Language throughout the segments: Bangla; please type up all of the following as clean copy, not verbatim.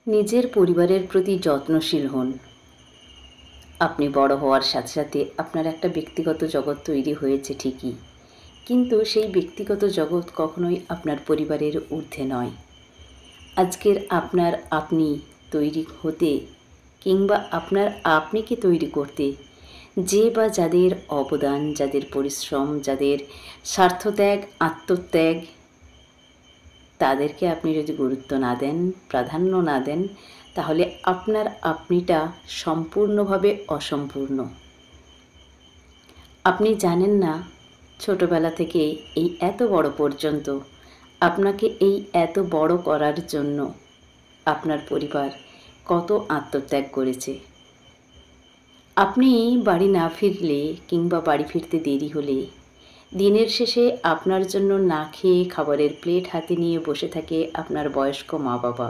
নিজের পরিবারের প্রতি যত্নশীল হন। আপনি বড় হওয়ার সাথে সাথে আপনার একটা ব্যক্তিগত জগৎ তৈরি হয়েছে ঠিকই, কিন্তু সেই ব্যক্তিগত জগৎ কখনোই আপনার পরিবারের ঊর্ধ্বে নয়। আজকের আপনার আপনি তৈরি হতে কিংবা আপনার আপনিকে তৈরি করতে যে বা যাদের অবদান, যাদের পরিশ্রম, যাদের স্বার্থত্যাগ, আত্মত্যাগ, তাদেরকে আপনি যদি গুরুত্ব না দেন, প্রাধান্য না দেন, তাহলে আপনার আপনিটা সম্পূর্ণভাবে অসম্পূর্ণ। আপনি জানেন না ছোটবেলা থেকে এই এত বড় পর্যন্ত আপনাকে এই এত বড় করার জন্য আপনার পরিবার কত আত্মত্যাগ করেছে। আপনি বাড়ি না ফিরলে কিংবা বাড়ি ফিরতে দেরি হলে দিনের শেষে আপনার জন্য না খেয়ে খাবারের প্লেট হাতে নিয়ে বসে থাকে আপনার বয়স্ক মা বাবা,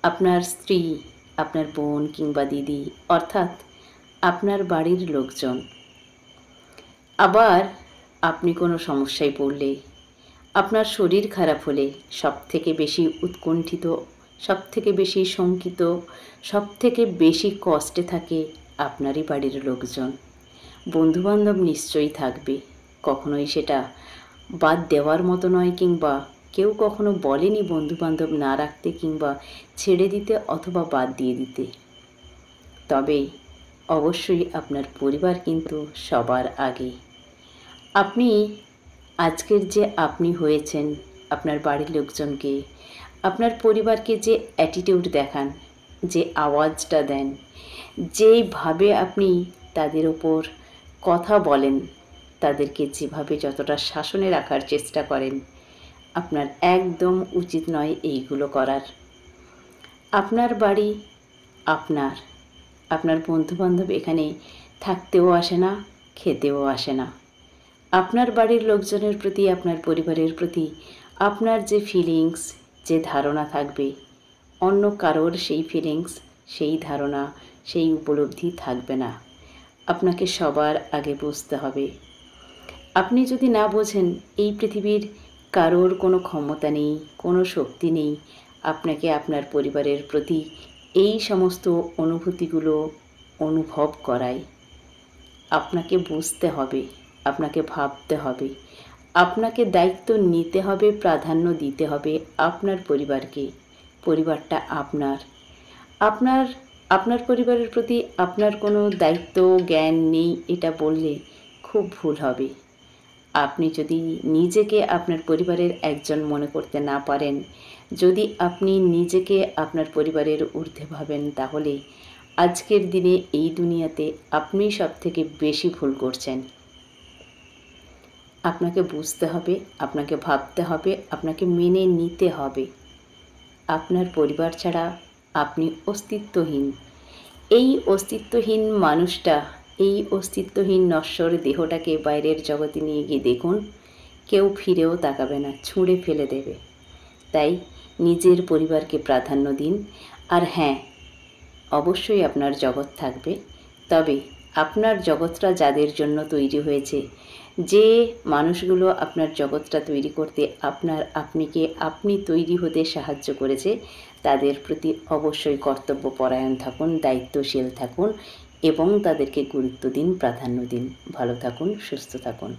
আপনার স্ত্রী, আপনার বোন কিংবা দিদি, অর্থাৎ আপনার বাড়ির লোকজন। আবার আপনি কোনো সমস্যায় পড়লে, আপনার শরীর খারাপ হলে সবথেকে বেশি উৎকণ্ঠিত, সবথেকে বেশি শঙ্কিত, সবথেকে বেশি কষ্টে থাকে আপনারই বাড়ির লোকজন। বন্ধুবান্ধব নিশ্চয়ই থাকবে, কখনোই সেটা বাদ দেওয়ার মতো নয়, কিংবা কেউ কখনো বলেনি বন্ধুবান্ধব না রাখতে কিংবা ছেড়ে দিতে অথবা বাদ দিয়ে দিতে। তবে অবশ্যই আপনার পরিবার কিন্তু সবার আগে। আপনি আজকের যে আপনি হয়েছেন, আপনার বাড়ির লোকজনকে, আপনার পরিবারকে যে অ্যাটিটিউড দেখান, যে আওয়াজটা দেন, যেইভাবে আপনি তাদের ওপর কথা বলেন, তাদেরকে যেভাবে যতটা শাসনে রাখার চেষ্টা করেন, আপনার একদম উচিত নয় এইগুলো করার। আপনার বাড়ি আপনার, আপনার বন্ধুবান্ধব এখানে থাকতেও আসে না, খেতেও আসে না। আপনার বাড়ির লোকজনের প্রতি, আপনার পরিবারের প্রতি আপনার যে ফিলিংস, যে ধারণা থাকবে, অন্য কারোর সেই ফিলিংস, সেই ধারণা, সেই উপলব্ধি থাকবে না। আপনাকে সবার আগে বুঝতে হবে। আপনি যদি না বোঝেন এই পৃথিবীর কারোর কোনো ক্ষমতা নেই, কোনো শক্তি নেই আপনাকে আপনার পরিবারের প্রতি এই সমস্ত অনুভূতিগুলো অনুভব করায়। আপনাকে বুঝতে হবে, আপনাকে ভাবতে হবে, আপনাকে দায়িত্ব নিতে হবে, প্রাধান্য দিতে হবে আপনার পরিবারকে। পরিবারটা আপনার। আপনার আপনার পরিবারের প্রতি আপনার কোনো দায়িত্ব জ্ঞান নেই এটা বললে খুব ভুল হবে। আপনি যদি নিজেকে আপনার পরিবারের একজন মনে করতে না পারেন, যদি আপনি নিজেকে আপনার পরিবারের ঊর্ধ্বে ভাবেন, তাহলে আজকের দিনে এই দুনিয়াতে আপনি সবথেকে বেশি ভুল করছেন। আপনাকে বুঝতে হবে, আপনাকে ভাবতে হবে, আপনাকে মেনে নিতে হবে। আপনার পরিবার ছাড়া আপনি অস্তিত্বহীন। এই অস্তিত্বহীন মানুষটা, এই অস্তিত্বহীন নশ্বর দেহটাকে বাইরের জগতে নিয়ে গিয়ে দেখুন, কেউ ফিরেও তাকাবে না, ছুঁড়ে ফেলে দেবে। তাই নিজের পরিবারকে প্রাধান্য দিন। আর হ্যাঁ, অবশ্যই আপনার জগৎ থাকবে, তবে আপনার জগৎটা যাদের জন্য তৈরি হয়েছে, যে মানুষগুলো আপনার জগৎটা তৈরি করতে আপনার আপনিকে আপনি তৈরি হতে সাহায্য করেছে, তাদের প্রতি অবশ্যই কর্তব্যপরায়ণ থাকুন, দায়িত্বশীল থাকুন এবং তাদেরকে গুরুত্ব দিন, প্রাধান্য দিন। ভালো থাকুন, সুস্থ থাকুন।